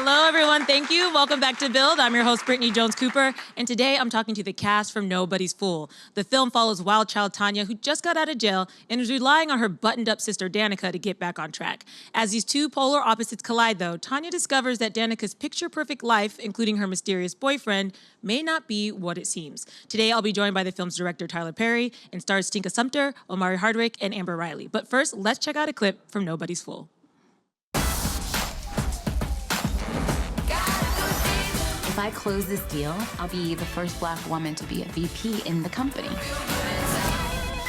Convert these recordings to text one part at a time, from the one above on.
Hello, everyone. Thank you. Welcome back to Build. I'm your host, Brittany Jones-Cooper, and today I'm talking to the cast from Nobody's Fool. The film follows wild child Tanya, who just got out of jail and is relying on her buttoned-up sister Danica to get back on track. As these two polar opposites collide, though, Tanya discovers that Danica's picture-perfect life, including her mysterious boyfriend, may not be what it seems. Today, I'll be joined by the film's director, Tyler Perry, and stars Tika Sumpter, Omari Hardwick, and Amber Riley. But first, let's check out a clip from Nobody's Fool. If I close this deal, I'll be the first Black woman to be a VP in the company.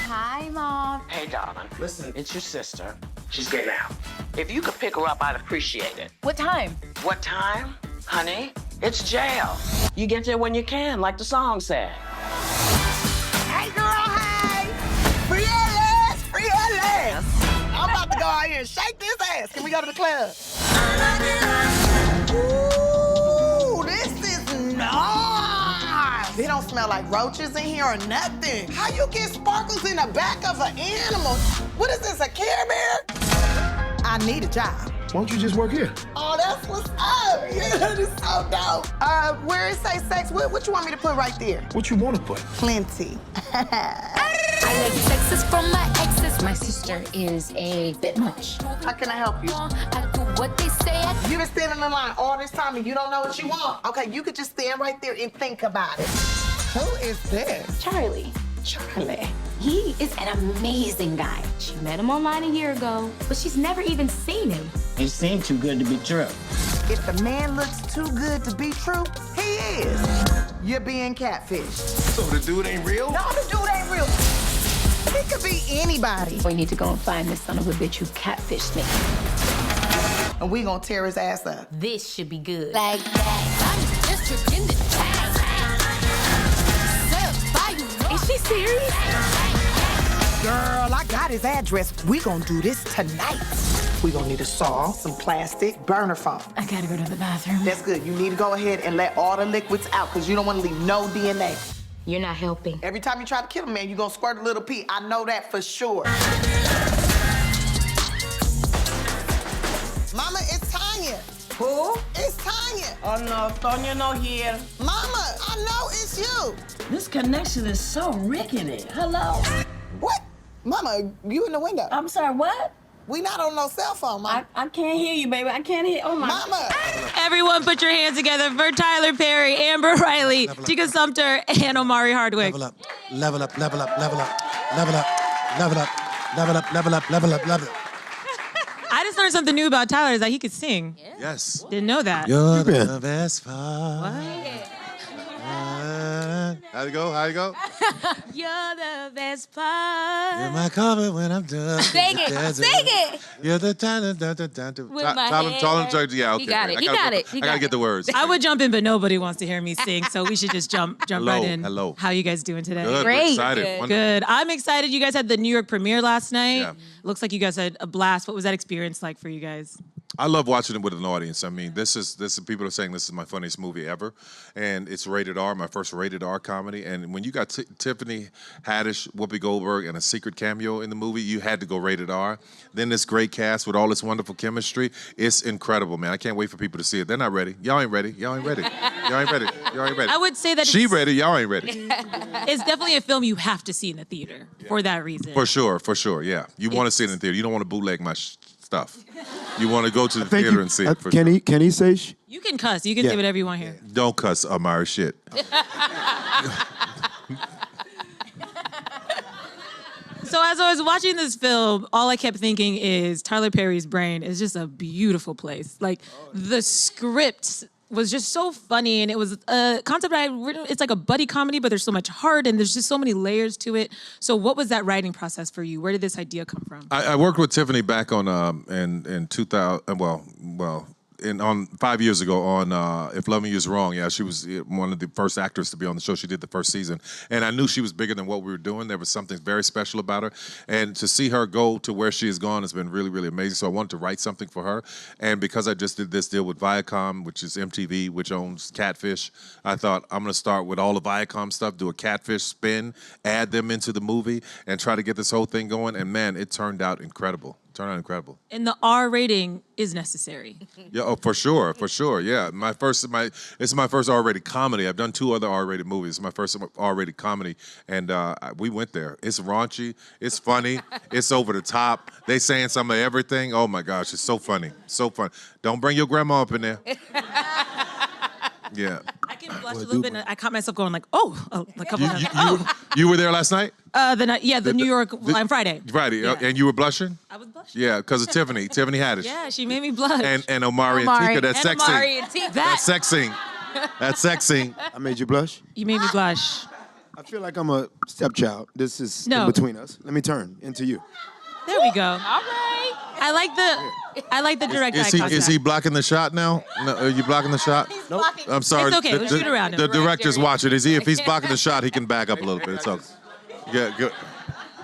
Hi, Mom. Hey, darling. Listen, it's your sister. She's getting out. If you could pick her up, I'd appreciate it. What time? What time? Honey, it's jail. You get there when you can, like the song said. Hey, girl, hey! Free ass, free ass! I'm about to go out here and shake this ass. Can we go to the club? Ooh, this is nice. It don't smell like roaches in here or nothing. How you get sparkles in the back of an animal? What is this, a Care Bear? I need a job. Why don't you just work here? Oh, that's what's up. Yeah, that is so dope. Where it say sex, what you want me to put right there? What you want to put? Plenty. I like sexes from my exes. My sister is a bit much. How can I help you? I do what they say. You've been standing in line all this time and you don't know what you want. Okay, you could just stand right there and think about it. Who is this? Charlie. Charlie. He is an amazing guy. She met him online a year ago, but she's never even seen him. He seemed too good to be true. If the man looks too good to be true, he is. You're being catfished. So the dude ain't real? No, the dude ain't real. He could be anybody. We need to go and find this son of a bitch who catfished me. And we gonna tear his ass up. This should be good. Like that. I'm just in the town. Is she serious? Girl, I got his address. We gonna do this tonight. We gonna need a saw, some plastic, burner foam. I gotta go to the bathroom. That's good. You need to go ahead and let all the liquids out because you don't want to leave no DNA. You're not helping. Every time you try to kill a man, you're gonna squirt a little pee. I know that for sure. Mama, it's Tanya. Who? It's Tanya. Oh no, Tanya no here. Mama, I know it's you. This connection is so rickety. Hello? What? Mama, you in the window. I'm sorry, what? We not on no cell phone, Mama. I can't hear you, baby. I can't hear. Oh my. Mama. Everyone put your hands together for Tyler Perry, Amber Riley, Tika Sumpter, and Omari Hardwick. Level up, level up, level up, level up, level up, level up, level up, level up, level up, level up. I just learned something new about Tyler, is that he could sing. Yes. Didn't know that. You're the best part. What? How'd it go? How'd it go? You're the best part. You're my cover when I'm done. Sing it. Sing it. You're the time. With my Tell hair. him, yeah, okay. He got it. He got it. He I gotta got get the words. I would jump in, but nobody wants to hear me sing, so we should just jump right in. Hello. How you guys doing today? Good. Great. We're excited. Good. Wonderful. Good. I'm excited. You guys had the New York premiere last night. Yeah. Looks like you guys had a blast. What was that experience like for you guys? I love watching it with an audience. I mean, this is people are saying this is my funniest movie ever, and it's rated R, my first rated R comedy. And when you got Tiffany Haddish, Whoopi Goldberg, and a secret cameo in the movie, you had to go rated R. Then this great cast with all this wonderful chemistry, it's incredible, man. I can't wait for people to see it. They're not ready. Y'all ain't ready. Y'all ain't ready. Y'all ain't ready. Y'all ain't ready. I would say that She ready. Y'all ain't ready. it's definitely a film you have to see in the theater for that reason. For sure. Yeah. You want to see it in the theater. You don't want to bootleg my stuff. You want to go to the theater and see it. For Can sure. he say You can cuss. You can say whatever you want here. Don't cuss, Omari. Shit. So as I was watching this film, all I kept thinking is Tyler Perry's brain is just a beautiful place. Like the script was just so funny, and it was a concept it's like a buddy comedy, but there's so much heart and there's just so many layers to it. So what was that writing process for you? Where did this idea come from? I worked with Tiffany back on in 2000. On 5 years ago on If Loving You Is Wrong. Yeah, she was one of the first actors to be on the show. She did the first season. And I knew she was bigger than what we were doing. There was something very special about her. And to see her go to where she has gone has been really, really amazing. So I wanted to write something for her. And because I just did this deal with Viacom, which is MTV, which owns Catfish, I thought I'm going to start with all the Viacom stuff, do a Catfish spin, add them into the movie, and try to get this whole thing going. And man, it turned out incredible. Turned out incredible. And the R rating is necessary. Yeah, oh, for sure. Yeah, it's my first R-rated comedy. I've done 2 other R-rated movies. It's my first R-rated comedy, and we went there. It's raunchy. It's funny. It's over the top. They saying some of everything. Oh my gosh, it's so funny. So fun. Don't bring your grandma up in there. Yeah. I can blush a little bit. And I caught myself going like, a couple times. You were there last night? The New York on Friday. Friday, Yeah. and you were blushing? I was blushing. Yeah, because of Tiffany Haddish. Yeah, she made me blush. And Omari and Tika, that sex scene. That sex scene. That sex scene. I made you blush? You made me blush. I feel like I'm a stepchild. This is No. in between us. Let me turn into you. There we go. All right. I like the direct eye contact. Is he blocking the shot now? No, are you blocking the shot? Nope. I'm sorry. It's okay. We'll shoot around him. The director's watching. If he's blocking the shot, he can back up a little bit. It's okay. Yeah, good.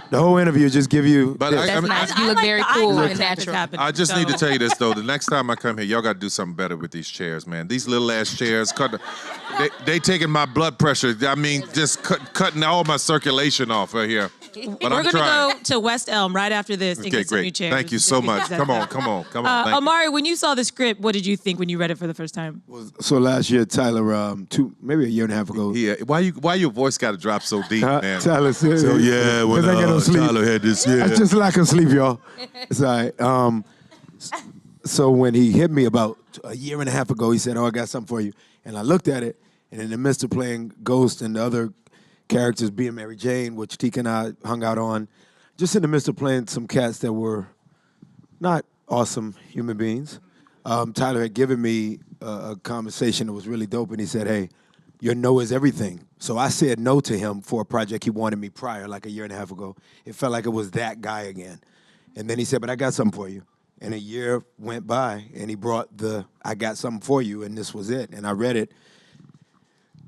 The whole interview just give you. But this. That's nice. You look like very the eye cool and contact that's natural. happening, I just so- need to tell you this though. The next time I come here, y'all got to do something better with these chairs, man. These little ass chairs, they taking my blood pressure. I mean, just cutting all my circulation off right here. But We're I'm going to trying. go to West Elm right after this and Okay, get some new great. chairs. Thank you so much. Come on. Thank you. Omari, when you saw the script, what did you think when you read it for the first time? So last year, Tyler, maybe a year and a half ago. Yeah, why your voice got to drop so deep, man? Tyler said. So yeah, when I get no sleep. Tyler had this, yeah. That's just lack of sleep, y'all. It's all right. So when he hit me about a year and a half ago, he said, "Oh, I got something for you," and I looked at it, and in the midst of playing Ghost and the other characters, being Mary Jane, which Tika and I hung out on, just in the midst of playing some cats that were not awesome human beings, Tyler had given me a conversation that was really dope, and he said, "Hey, your no is everything." So I said no to him for a project he wanted me prior, like a year and a half ago. It felt like it was that guy again. And then he said, "But I got something for you." And a year went by, and he brought I got something for you, and this was it. And I read it.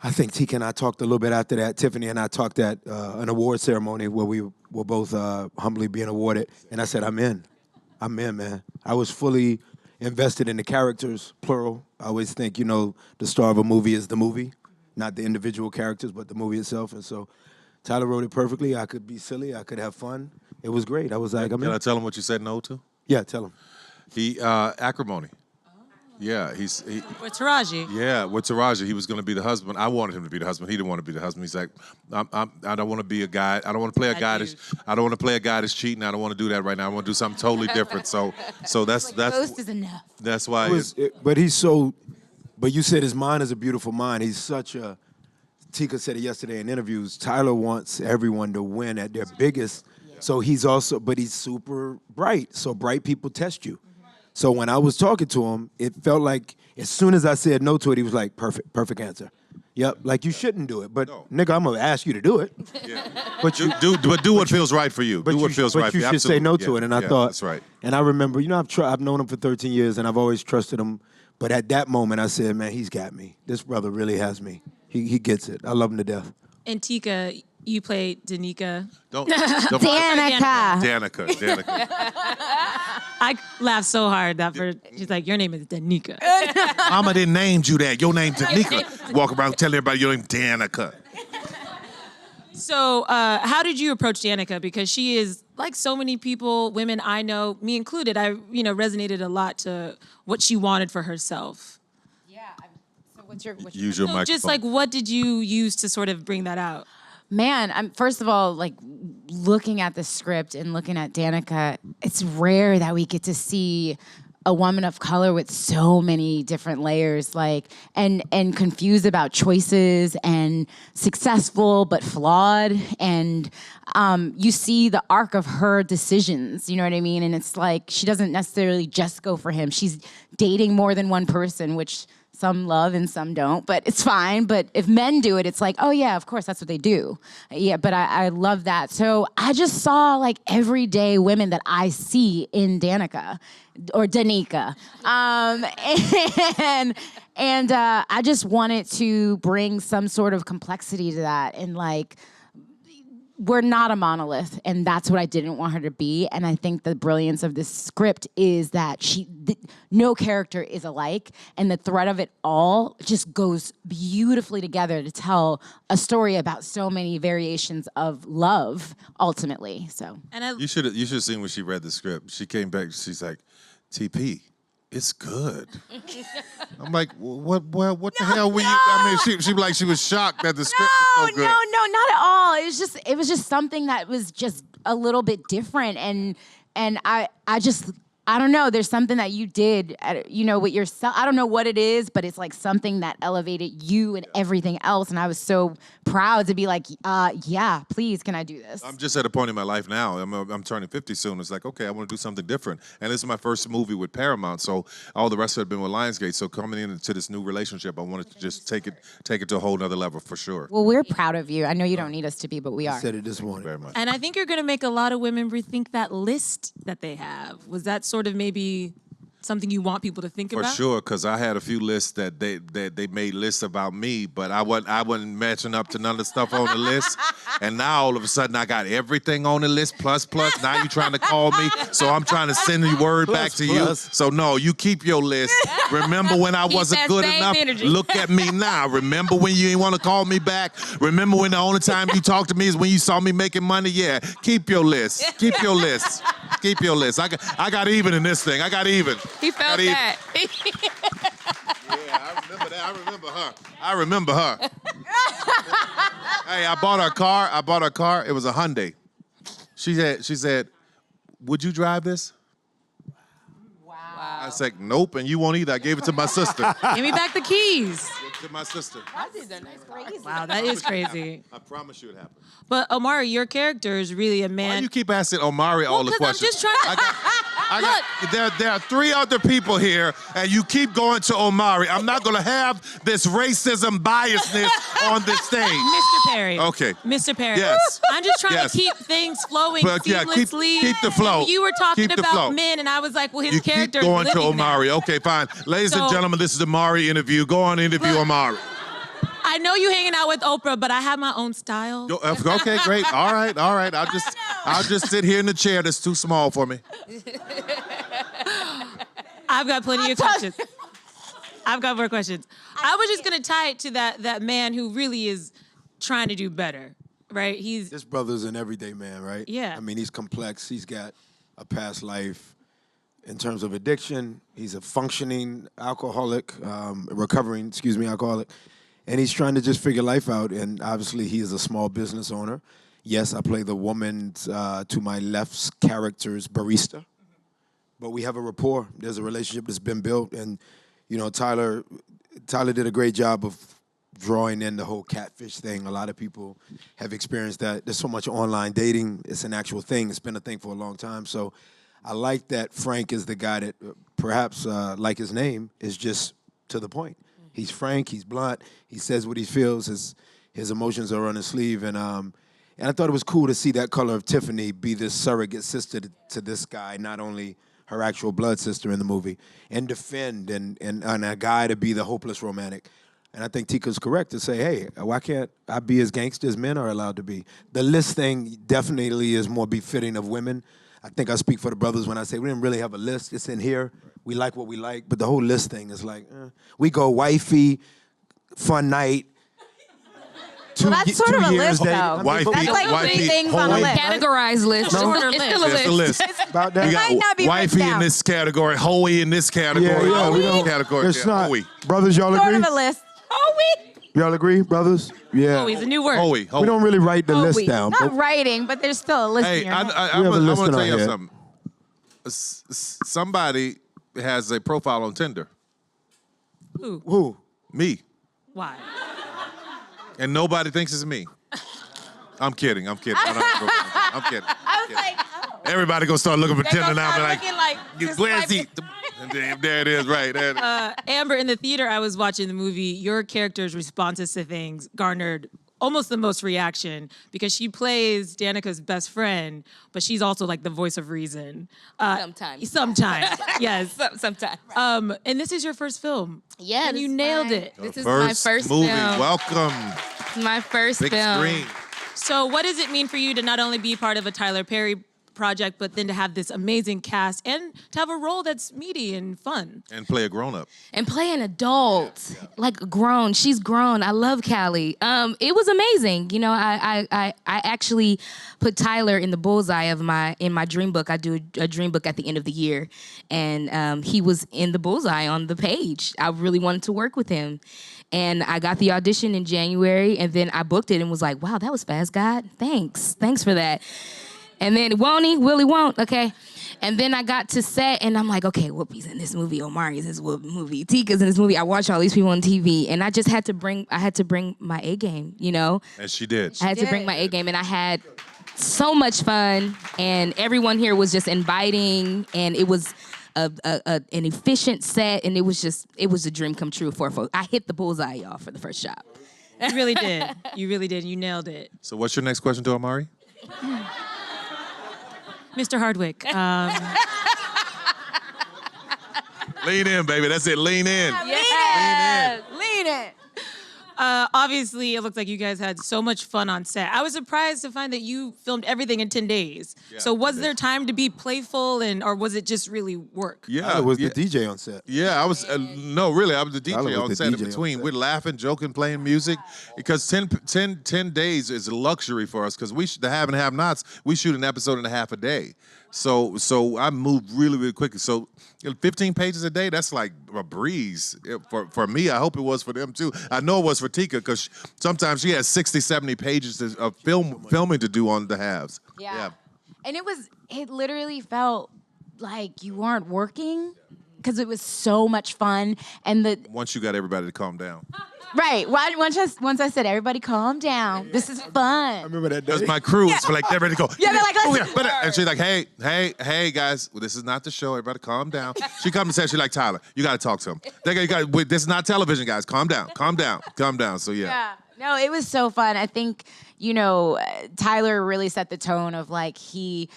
I think Tika and I talked a little bit after that. Tiffany and I talked at an award ceremony where we were both humbly being awarded. And I said, I'm in, man. I was fully invested in the characters, plural. I always think, the star of a movie is the movie, not the individual characters, but the movie itself. And so Tyler wrote it perfectly. I could be silly. I could have fun. It was great. I was like, I'm in. Can I tell him what you said no to? Yeah, tell him. Acrimony. Yeah, With Taraji. Yeah, with Taraji, he was going to be the husband. I wanted him to be the husband. He didn't want to be the husband. He's like, I don't want to be a guy. I don't want to play a guy that's cheating. I don't want to do that right now. I want to do something totally different. So that's Ghost is enough. That's why. But you said his mind is a beautiful mind. He's such a. Tika said it yesterday in interviews. Tyler wants everyone to win at their biggest. So he's super bright. So bright people test you. So when I was talking to him, it felt like as soon as I said no to it, he was like, perfect answer. Yep, like you shouldn't do it. But nigga, I'm gonna ask you to do it. Yeah. But do what feels right for you. Do what feels right for you. But you should say no to it. And I thought, that's right. And I remember, I've known him for 13 years and I've always trusted him. But at that moment, I said, man, he's got me. This brother really has me. He gets it. I love him to death. And Tika, you played Danica. Danica. I laughed so hard she's like, your name is Danica. Mama didn't name you that. Your name's Danica. Walk around telling everybody your name's Danica. So how did you approach Danica? Because she is, like so many people, women I know, me included, I resonated a lot to what she wanted for herself. Yeah. So what's your Use your microphone. Just like, what did you use to sort of bring that out? Man, I'm first of all, like, looking at the script and looking at Danica, it's rare that we get to see a woman of color with so many different layers, like, and confused about choices and successful but flawed. And you see the arc of her decisions, you know what I mean? And it's like, she doesn't necessarily just go for him. She's dating more than one person, which some love and some don't, but it's fine. But if men do it, it's like, oh yeah, of course, that's what they do. Yeah, but I love that. So I just saw like everyday women that I see in Danica or Danica. And I just wanted to bring some sort of complexity to that and like we're not a monolith, and that's what I didn't want her to be. And I think the brilliance of this script is that no character is alike, and the thread of it all just goes beautifully together to tell a story about so many variations of love, ultimately. So, you should have seen when she read the script. She came back. She's like, TP. It's good. I'm like, what the hell were you? I mean, she was shocked that the script was so good. No, not at all. It was just something that was just a little bit different, and I don't know. There's something that you did, with yourself. I don't know what it is, but it's like something that elevated you and everything else. And I was so proud to be like, yeah, please, can I do this? I'm just at a point in my life now. I'm turning 50 soon. It's like, okay, I want to do something different. And this is my first movie with Paramount, so all the rest of it had been with Lionsgate. So coming into this new relationship, I wanted to just take it to a whole nother level for sure. Well, we're proud of you. I know you don't need us to be, but we are. I said it this morning. Very much. And I think you're going to make a lot of women rethink that list that they have. Was that sort of maybe something you want people to think For about? sure, because I had a few lists that they made lists about me, but I wasn't matching up to none of the stuff on the list. And now all of a sudden I got everything on the list, plus. Now you trying to call me, so I'm trying to send the word back to you. So no, you keep your list. Remember when I wasn't that good same enough? energy. Look at me now. Remember when you didn't want to call me back? Remember when the only time you talked to me is when you saw me making money? Yeah, keep your list. Keep your list. Keep your list. I got even in this thing. I got even. He felt that. Yeah, I remember that. I remember her. Hey, I bought her car. It was a Hyundai. She said, "Would you drive this?" Wow. I said, "Nope," and you won't either. I gave it to my sister. Give me back the keys. Give it to my sister. Wow, that is crazy. I promise you it happened. But Omari, your character is really a Why man. you keep asking Omari all the 'cause questions? I'm just trying to. There are 3 other people here, and you keep going to Omari. I'm not going to have this racism biasness on this stage. Mr. Perry. Okay. Mr. Perry. Yes. I'm just trying Yes. to keep things flowing But, yeah, seamlessly. keep the flow. You were talking Keep the flow. about men, and I was like, well, his You keep character going is to living that. Omari. Okay, fine. Ladies and So- gentlemen, this is the Omari interview. Go on, interview Omari. I know you hanging out with Oprah, but I have my own style. Okay, great. All right. I'll just sit here in the chair that's too small for me. I've got plenty of questions. I've got more questions. I was just gonna tie it to that man who really is trying to do better, right? This brother's an everyday man, right? Yeah. I mean, he's complex. He's got a past life in terms of addiction. He's a functioning alcoholic, recovering alcoholic. And he's trying to just figure life out. And obviously, he is a small business owner. Yes, I play the woman to my left's character's barista. But we have a rapport. There's a relationship that's been built. And, Tyler did a great job of drawing in the whole catfish thing. A lot of people have experienced that. There's so much online dating. It's an actual thing. It's been a thing for a long time. So I like that Frank is the guy that perhaps, like his name, is just to the point. He's frank. He's blunt. He says what he feels. His emotions are on his sleeve. And I thought it was cool to see that color of Tiffany be this surrogate sister to this guy, not only her actual blood sister in the movie, and defend and a guy to be the hopeless romantic. And I think Tika's correct to say, hey, why can't I be as gangster as men are allowed to be? The list thing definitely is more befitting of women. I think I speak for the brothers when I say we didn't really have a list. It's in here. We like what we like. But the whole list thing is like, we go wifey, fun night. Well, that's sort of a list, though. Wifey, That's like wifey, 3 things on a list. Categorized list. No. It's still a It's a list. list. About that. We might not got be wifey written in down. this category, hoey in this category. Yeah, we don't. Category. It's not. Hoey. Brothers, y'all Sort agree? of a list. Y'all agree, brothers? Yeah. Oh, he's a new word. Hoey. We don't really write the list wait. down. Not but writing, but there's still a list in Hey, your I'm head. have a going list to in tell our you head. something. Somebody has a profile on Tinder. Who? Me. Why? And nobody thinks it's me. I'm kidding. I don't have a profile. I'm kidding. I was like, oh. Everybody gonna start looking for They're Tinder gonna now. start Be like, looking like, just where's like he? it. And there it is, right there. Amber, in the theater I was watching the movie, your character's responses to things garnered almost the most reaction because she plays Danica's best friend, but she's also like the voice of reason. Sometimes. Sometimes, yes. Sometimes. And this is your first film. Yeah, And this you is nailed my- it. This is my first movie. film. Welcome. It's my first Big film. screen. So what does it mean for you to not only be part of a Tyler Perry project, but then to have this amazing cast and to have a role that's meaty and fun? And play a grown-up. And play an adult, like grown. She's grown. I love Callie. It was amazing. You know, I actually put Tyler in the bullseye of my dream book. I do a dream book at the end of the year, and he was in the bullseye on the page. I really wanted to work with him. And I got the audition in January, and then I booked it and was like, wow, that was fast, God. Thanks for that. And then won't he? Will he won't? Okay. And then I got to set, and I'm like, okay, Whoopi's in this movie, Omari's in this movie, Tika's in this movie. I watch all these people on TV, and I just had to bring my A game, you know? And she did. I had to bring my A game, and I had so much fun, and everyone here was just inviting, and it was an efficient set, and it was a dream come true for folks. I hit the bullseye, y'all, for the first shot. You really did. You really did. You nailed it. So what's your next question to Omari? Mr. Hardwick. Lean in, baby. That's it. Lean in. Lean in. Obviously, it looks like you guys had so much fun on set. I was surprised to find that you filmed everything in 10 days. Yeah, so was there time to be playful, or was it just really work? Yeah. I was the DJ on set. Yeah, I was, no, really, I was the DJ on set in DJ between. on set. We're laughing, joking, playing music. Because 10 days is a luxury for us because the have and have-nots, we shoot an episode and a half a day. So I moved really, really quickly. So 15 pages a day, that's like a breeze. For me, I hope it was for them too. I know it was for Tika because sometimes she has 60, 70 pages of filming to do on the halves. Yeah. And it literally felt like you weren't working because it was so much fun. And Once you got everybody to calm down. right, once I said, everybody calm down. This is fun. I remember that day. Because my crew was like, they're ready to go. Yeah, they're like, let's But and she's like, hey, guys, well, this is not the show. Everybody calm down. She comes and says, she's like, Tyler, you got to talk to him. This is not television, guys. Calm down. So, yeah. No, it was so fun. I think, Tyler really set the tone of like he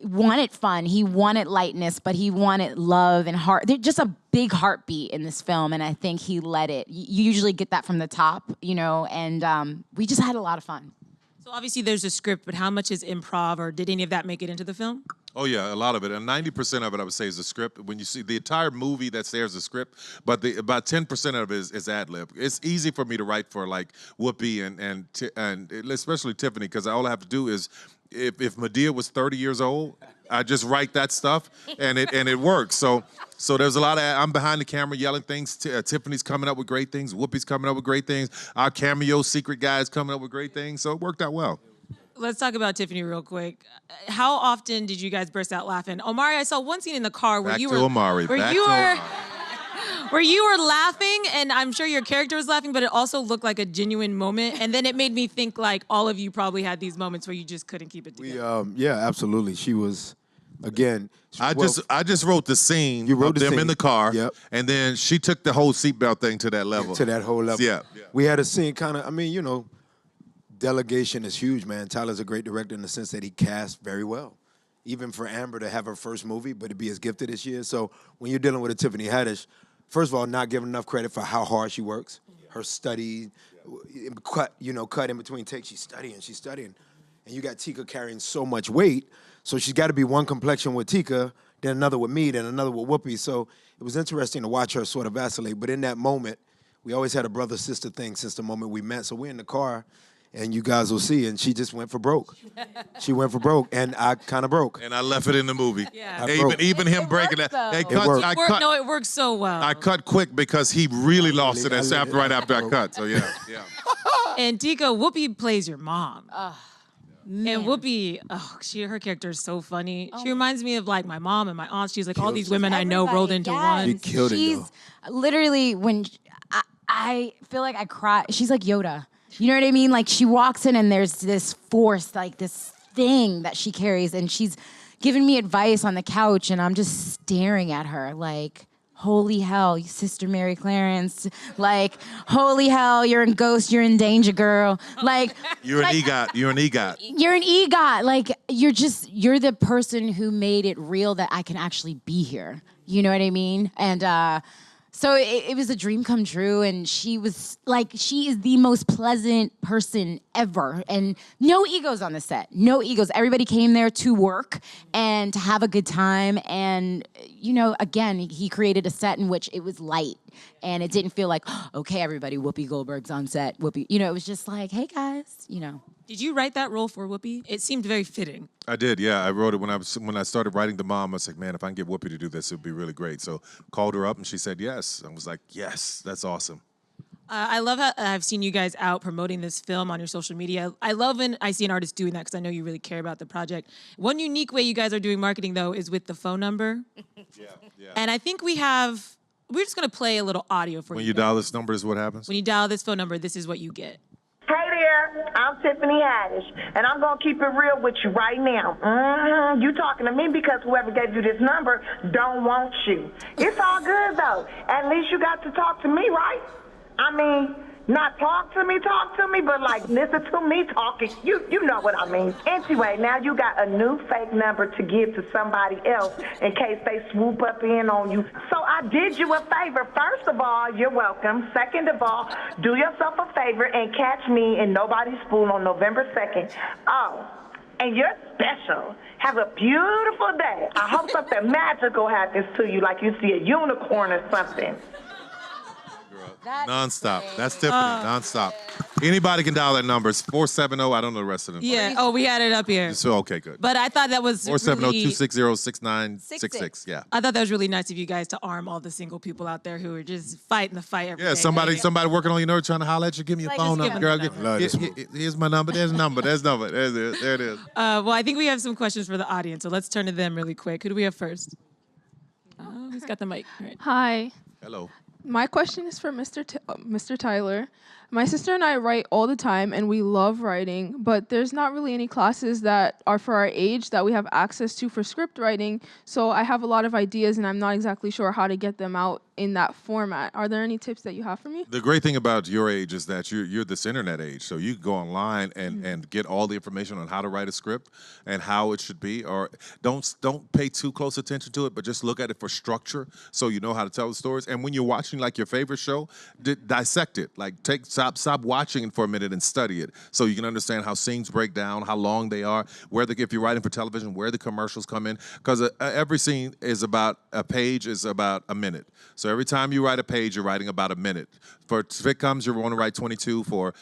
wanted fun, he wanted lightness, but he wanted love and heart. There's just a big heartbeat in this film, and I think he let it. You usually get that from the top, and we just had a lot of fun. So obviously there's a script, but how much is improv, or did any of that make it into the film? Oh, yeah, a lot of it. And 90% of it, I would say, is the script. When you see the entire movie that's there is a script, but about 10% of it is ad-lib. It's easy for me to write for, like, Whoopi and especially Tiffany, because all I have to do is, if Madea was 30 years old, I just write that stuff, and it works. So there's a lot of, I'm behind the camera yelling things. Tiffany's coming up with great things. Whoopi's coming up with great things. Our cameo secret guy is coming up with great things. So it worked out well. Let's talk about Tiffany real quick. How often did you guys burst out laughing? Omari, I saw one scene in the car where you were Omari. where you were laughing, and I'm sure your character was laughing, but it also looked like a genuine moment. And then it made me think like all of you probably had these moments where you just couldn't keep it together. Yeah, absolutely. She was, again. I just wrote the scene. You wrote of the them scene. in the car. Yep. And then she took the whole seatbelt thing to that level. To that whole level. Yeah. We had a scene kind of, delegation is huge, man. Tyler's a great director in the sense that he cast very well. Even for Amber to have her first movie, but to be as gifted as she is. So when you're dealing with a Tiffany Haddish, first of all, not giving enough credit for how hard she works. Her study, cut in between takes. She's studying. And you got Tika carrying so much weight, so she's got to be one complexion with Tika, then another with me, then another with Whoopi. So it was interesting to watch her sort of vacillate. But in that moment, we always had a brother-sister thing since the moment we met. So we're in the car, and you guys will see, and she just went for broke. She went for broke, and I kind of broke. And I left it in the movie. Yeah. Even him breaking that. It worked. It worked so well. I cut quick because he really lost it right after I cut. So yeah. And Tika, Whoopi plays your mom. Man. And Whoopi, her character is so funny. She reminds me of like my mom and my aunt. She's like all these women I know rolled into one. She killed it, She's literally, when I feel like I cry, she's like Yoda. You know what I mean? Like she walks in and there's this force, like this thing that she carries, and she's giving me advice on the couch, and I'm just staring at her like, holy hell, Sister Mary Clarence. Like, holy hell, you're in Ghost, you're in danger, girl. Like, You're an EGOT. You're an EGOT. You're an EGOT. Like, you're the person who made it real that I can actually be here. You know what I mean? And So it was a dream come true, and she was like, she is the most pleasant person ever, and no egos on the set, no egos. Everybody came there to work and to have a good time, and again, he created a set in which it was light, and it didn't feel like, okay, everybody, Whoopi Goldberg's on set, Whoopi, it was just like, hey guys, Did you write that role for Whoopi? It seemed very fitting. I did, yeah. I wrote it when I started writing the mom. I was like, man, if I can get Whoopi to do this, it would be really great. So called her up and she said yes. I was like, yes, that's awesome. I love how I've seen you guys out promoting this film on your social media. I love when I see an artist doing that because I know you really care about the project. One unique way you guys are doing marketing, though, is with the phone number. Yeah. And I think we're just going to play a little audio for you. When you dial this number, is what happens? When you dial this phone number, this is what you get. Hey there, I'm Tiffany Haddish, and I'm going to keep it real with you right now. You talking to me because whoever gave you this number don't want you. It's all good, though. At least you got to talk to me, right? I mean, not talk to me, but like listen to me talking. You know what I mean. Anyway, now you got a new fake number to give to somebody else in case they swoop up in on you. So I did you a favor. First of all, you're welcome. Second of all, do yourself a favor and catch me in Nobody's Fool on November 2nd. Oh, and you're special. Have a beautiful day. I hope something magical happens to you, like you see a unicorn or something. Non-stop. That's Tiffany. Non-stop. Anybody can dial that number. It's 470. I don't know the rest of them. Yeah. Oh, we had it up here. So, okay, good. But I thought that was 470-260-6966. Yeah. I thought that was really nice of you guys to arm all the single people out there who are just fighting the fight every day. Yeah, somebody working on your nerve trying to holler at you. Give me your phone number, girl. Here's my number. There's a number. There it is. Well, I think we have some questions for the audience, so let's turn to them really quick. Who do we have first? Oh, who's got the mic? All right. Hi. Hello. My question is for Mr. Tyler. My sister and I write all the time, and we love writing, but there's not really any classes that are for our age that we have access to for script writing, so I have a lot of ideas, and I'm not exactly sure how to get them out in that format. Are there any tips that you have for me? The great thing about your age is that you're this internet age, so you can go online and get all the information on how to write a script and how it should be. Or don't pay too close attention to it, but just look at it for structure so you know how to tell the stories. And when you're watching like your favorite show, dissect it. Like stop watching it for a minute and study it so you can understand how scenes break down, how long they are, if you're writing for television, where the commercials come in. Because every scene is about a page is about a minute. So every time you write a page, you're writing about a minute. For sitcoms, you want to write 22. For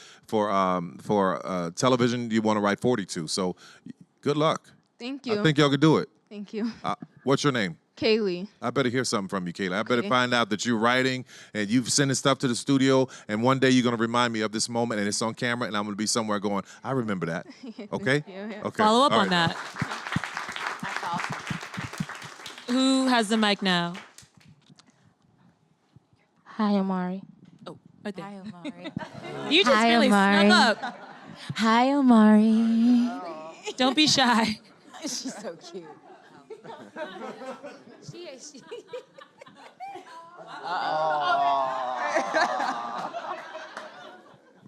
television, you want to write 42. So good luck. Thank you. I think y'all can do it. Thank you. What's your name? Kaylee. I better hear something from you, Kayla. I better find out that you're writing and you've sending stuff to the studio, and one day you're going to remind me of this moment, and it's on camera, and I'm going to be somewhere going, I remember that. Okay? Yeah. Okay. Follow up All on that. That's awesome. Who has the mic now? Hi, Omari. Oh, right there. Hi, Omari. You just Hi, really Omari. snuck up. Hi, Omari. Don't be shy. She's so cute.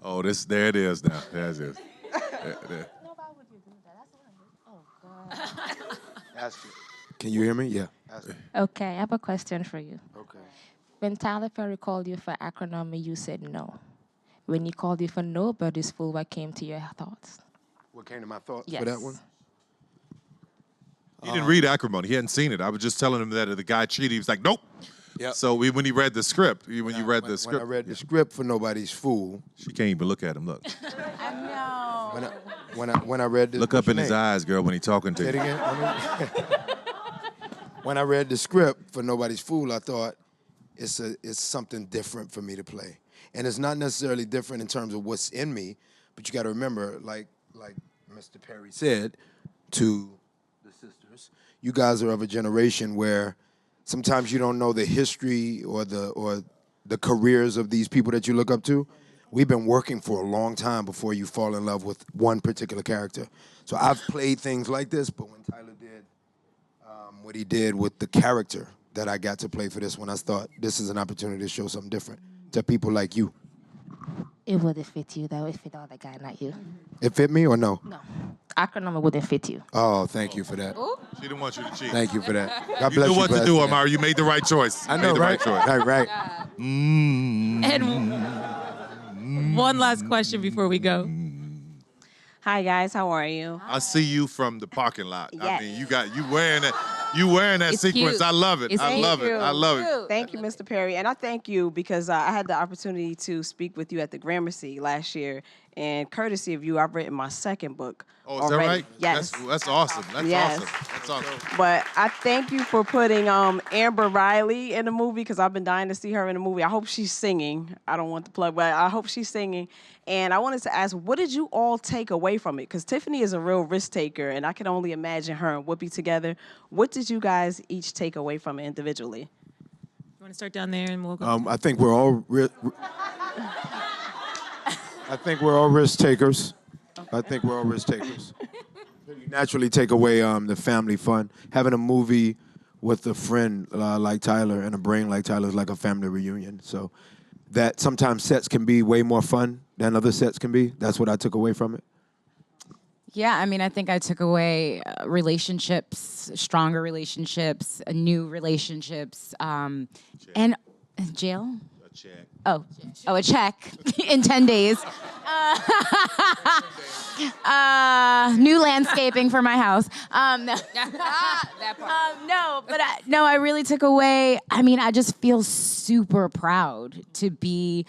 Oh, there it is now. There it is. There. Can you hear me? Yeah. Okay, I have a question for you. Okay. When Tyler Perry called you for Acronomy, you said no. When he called you for Nobody's Fool, what came to your thoughts? What came to my thoughts Yes. for that one? He didn't read Acrimony. He hadn't seen it. I was just telling him that the guy cheated. He was like, nope. Yep. So when he read the script, when I read the script for Nobody's Fool, she can't even look at him. Look. I know. when I read the Look up in his eyes, girl, when he's talking to Say it you. again. When I read the script for Nobody's Fool, I thought it's something different for me to play, and it's not necessarily different in terms of what's in me, but you got to remember, like Mr. Perry said to the sisters, you guys are of a generation where sometimes you don't know the history or the careers of these people that you look up to. We've been working for a long time before you fall in love with one particular character. So I've played things like this, but when Tyler did what he did with the character that I got to play for this one, I thought this is an opportunity to show something different to people like you. It would have fit you, though. It fit all the guy, not you. It fit me or no? No. I can number wouldn't fit you. Oh, thank you for that. She didn't want you to cheat. Thank you for that. God You bless knew you. what to Pastor do, Dan. Omari. You made the right choice. I You know, made the right? choice. Right. And one last question before we go. Hi guys, how are you? I see you from the parking lot. I Yes. mean, you wearing that. You wearing that It's sequence. cute. I love it. It's I love it. Thank I you. love it. Thank you, Mr. Perry. And I thank you because I had the opportunity to speak with you at the Gramercy last year. And courtesy of you, I've written my second book. Oh, is that already. right? Yes. That's awesome. That's Yes. awesome. That's awesome. But I thank you for putting Amber Riley in the movie because I've been dying to see her in the movie. I hope she's singing. I don't want to plug, but I hope she's singing. And I wanted to ask, what did you all take away from it? Because Tiffany is a real risk taker, and I can only imagine her and Whoopi together. What did you guys each take away from it individually? You want to start down there and we'll go? I think we're all risk takers. I think we're all risk takers. You naturally take away the family fun. Having a movie with a friend like Tyler and a brain like Tyler is like a family reunion. So that sometimes sets can be way more fun than other sets can be. That's what I took away from it. Yeah, I mean, I think I took away relationships, stronger relationships, new relationships, and jail. A check. Oh, a check in 10 days. New landscaping for my house. No. That part. No, I really took away. I mean, I just feel super proud to be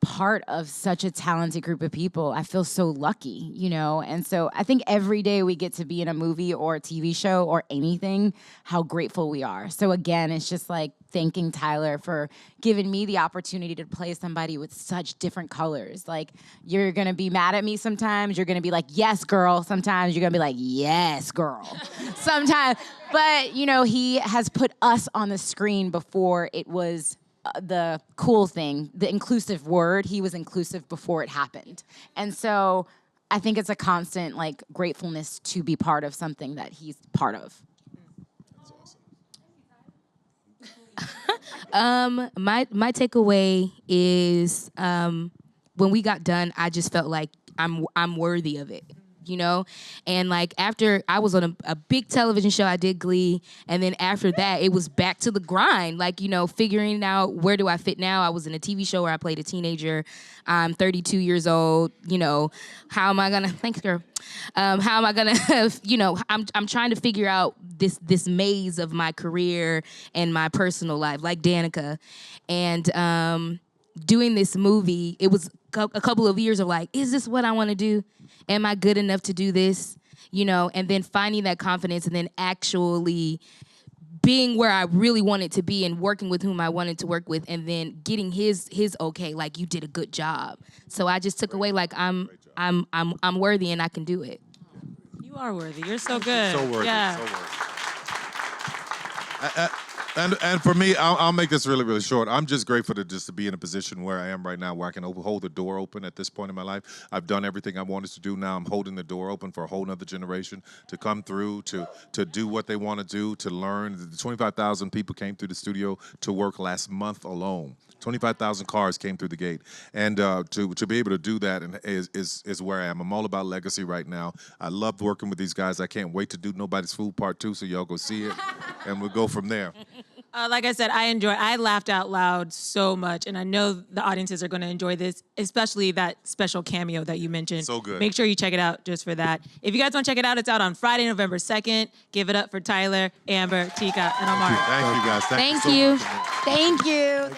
part of such a talented group of people. I feel so lucky, you know? And so I think every day we get to be in a movie or a TV show or anything, how grateful we are. So again, it's just like thanking Tyler for giving me the opportunity to play somebody with such different colors. Like, you're gonna be mad at me sometimes, you're gonna be like, yes, girl. Sometimes you're gonna be like, yes, girl. Sometimes, but you know, he has put us on the screen before it was the cool thing, the inclusive word. He was inclusive before it happened. And so I think it's a constant like gratefulness to be part of something that he's part of. My takeaway is when we got done, I just felt like I'm worthy of it, you know? And like after I was on a big television show, I did Glee, and then after that, it was back to the grind, like, you know, figuring out where do I fit now. I was in a TV show where I played a teenager. I'm 32 years old, you know, how am I gonna, thanks girl. How am I gonna, you know, I'm trying to figure out this maze of my career and my personal life, like Danica. And doing this movie, it was a couple of years of like, is this what I wanna do? Am I good enough to do this? You know, and then finding that confidence and then actually being where I really wanted to be and working with whom I wanted to work with, and then getting his okay, like, you did a good job. So I just took away like I'm worthy and I can do it. You are worthy. You're so good. So worthy. Yeah. So worthy. And for me, I'll make this really, really short. I'm just grateful to be in a position where I am right now, where I can hold the door open at this point in my life. I've done everything I wanted to do. Now I'm holding the door open for a whole nother generation to come through, to do what they want to do, to learn. The 25,000 people came through the studio to work last month alone. 25,000 cars came through the gate. And to be able to do that is where I am. I'm all about legacy right now. I love working with these guys. I can't wait to do Nobody's Fool Part 2, so y'all go see it, and we'll go from there. Like I said, I laughed out loud so much, and I know the audiences are going to enjoy this, especially that special cameo that you mentioned. So good. Make sure you check it out just for that. If you guys want to check it out, it's out on Friday, November 2nd. Give it up for Tyler, Amber, Tika, and Omari. Thank you, guys. Thank so you. much. Thank you.